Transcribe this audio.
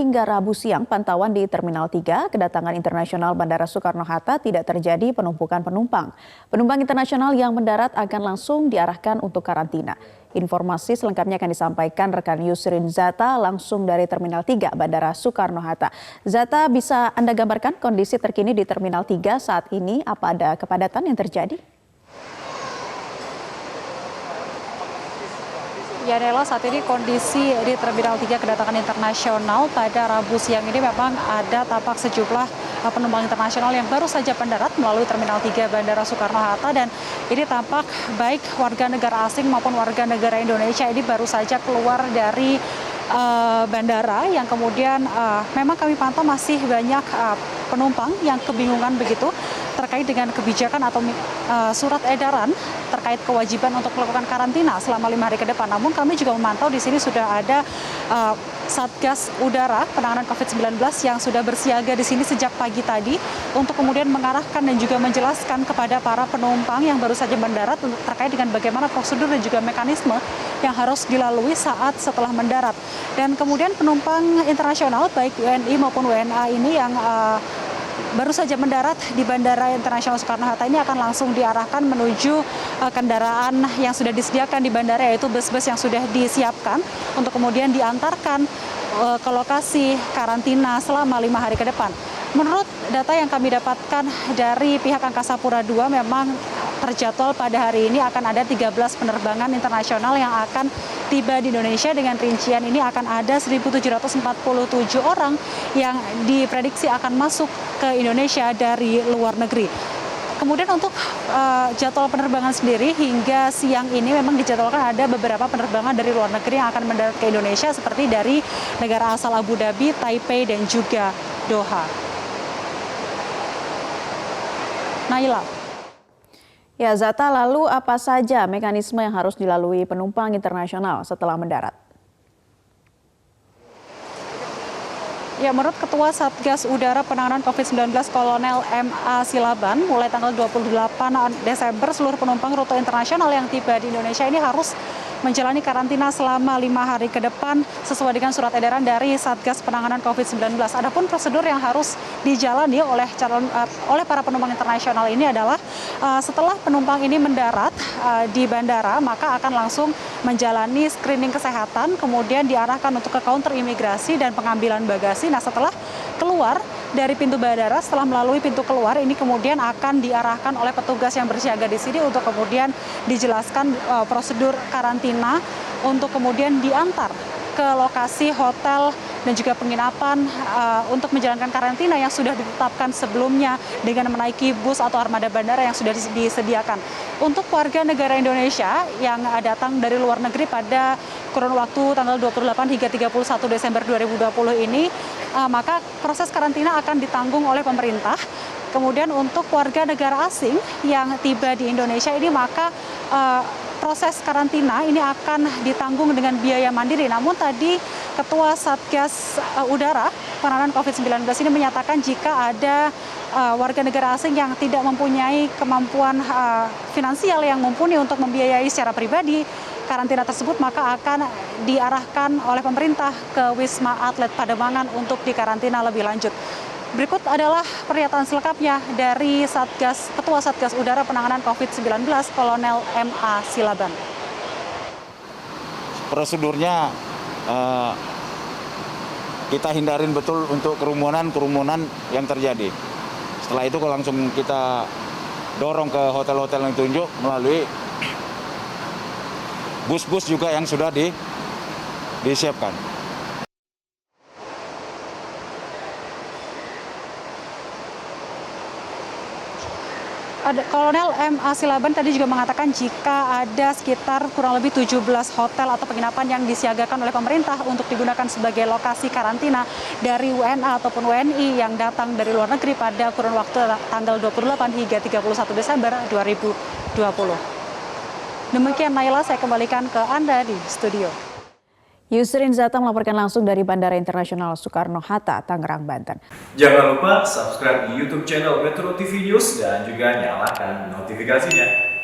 hingga Rabu siang pantauan di Terminal 3 kedatangan internasional Bandara Soekarno-Hatta tidak terjadi penumpukan penumpang. Penumpang internasional yang mendarat akan langsung diarahkan untuk karantina. Informasi selengkapnya akan disampaikan rekan Yusrin Zata langsung dari Terminal 3 Bandara Soekarno-Hatta. Zata, bisa Anda gambarkan kondisi terkini di Terminal 3 saat ini? Apa ada kepadatan yang terjadi? Ya Nela, saat ini kondisi di Terminal 3 kedatangan internasional pada Rabu siang ini memang ada tampak sejumlah penumpang internasional yang baru saja mendarat melalui Terminal 3 Bandara Soekarno-Hatta, dan ini tampak baik warga negara asing maupun warga negara Indonesia ini baru saja keluar dari bandara, yang kemudian memang kami pantau masih banyak penumpang yang kebingungan begitu terkait dengan kebijakan atau surat edaran terkait kewajiban untuk melakukan karantina selama 5 hari ke depan. Namun kami juga memantau di sini sudah ada Satgas Udara Penanganan COVID-19 yang sudah bersiaga di sini sejak pagi tadi untuk kemudian mengarahkan dan juga menjelaskan kepada para penumpang yang baru saja mendarat terkait dengan bagaimana prosedur dan juga mekanisme yang harus dilalui saat setelah mendarat. Dan kemudian penumpang internasional baik WNI maupun WNA ini yang baru saja mendarat di Bandara Internasional Soekarno-Hatta ini akan langsung diarahkan menuju kendaraan yang sudah disediakan di bandara, yaitu bus-bus yang sudah disiapkan untuk kemudian diantarkan ke lokasi karantina selama 5 hari ke depan. Menurut data yang kami dapatkan dari pihak Angkasa Pura II, memang terjadwal pada hari ini akan ada 13 penerbangan internasional yang akan tiba di Indonesia. Dengan rincian ini akan ada 1.747 orang yang diprediksi akan masuk ke Indonesia dari luar negeri. Kemudian untuk jadwal penerbangan sendiri hingga siang ini memang dijadwalkan ada beberapa penerbangan dari luar negeri yang akan mendarat ke Indonesia, seperti dari negara asal Abu Dhabi, Taipei, dan juga Doha. Naila. Ya Zata, lalu apa saja mekanisme yang harus dilalui penumpang internasional setelah mendarat? Ya, menurut Ketua Satgas Udara Penanganan COVID-19 Kolonel M.A. Silaban, mulai tanggal 28 Desember seluruh penumpang rute internasional yang tiba di Indonesia ini harus menjalani karantina selama 5 hari ke depan sesuai dengan surat edaran dari Satgas Penanganan COVID-19. Adapun prosedur yang harus dijalani oleh para penumpang internasional ini adalah setelah penumpang ini mendarat di bandara, maka akan langsung menjalani screening kesehatan, kemudian diarahkan untuk ke counter imigrasi dan pengambilan bagasi. Nah, setelah keluar dari pintu bandara, setelah melalui pintu keluar ini kemudian akan diarahkan oleh petugas yang bersiaga di sini untuk kemudian dijelaskan prosedur karantina untuk kemudian diantar ke lokasi hotel dan juga penginapan untuk menjalankan karantina yang sudah ditetapkan sebelumnya dengan menaiki bus atau armada bandara yang sudah disediakan. Untuk warga negara Indonesia yang datang dari luar negeri pada kurun waktu tanggal 28 hingga 31 Desember 2020 ini, maka proses karantina akan ditanggung oleh pemerintah. Kemudian untuk warga negara asing yang tiba di Indonesia ini, maka proses karantina ini akan ditanggung dengan biaya mandiri. Namun tadi Ketua Satgas Udara Penanganan COVID-19 ini menyatakan jika ada warga negara asing yang tidak mempunyai kemampuan finansial yang mumpuni untuk membiayai secara pribadi karantina tersebut, maka akan diarahkan oleh pemerintah ke Wisma Atlet Pademangan untuk dikarantina lebih lanjut. Berikut adalah pernyataan selengkapnya dari Ketua Satgas Udara Penanganan COVID-19 Kolonel M.A. Silaban. Prosedurnya kita hindarin betul untuk kerumunan yang terjadi. Setelah itu langsung kita dorong ke hotel-hotel yang ditunjuk melalui bus-bus juga yang sudah disiapkan. Kolonel M.A. Silaban tadi juga mengatakan jika ada sekitar kurang lebih 17 hotel atau penginapan yang disiagakan oleh pemerintah untuk digunakan sebagai lokasi karantina dari WNA ataupun WNI yang datang dari luar negeri pada kurun waktu tanggal 28 hingga 31 Desember 2020. Demikian Naila, saya kembalikan ke Anda di studio. Yusrin Zata melaporkan langsung dari Bandara Internasional Soekarno-Hatta, Tangerang, Banten. Jangan lupa subscribe di YouTube channel Metro TV News dan juga nyalakan notifikasinya.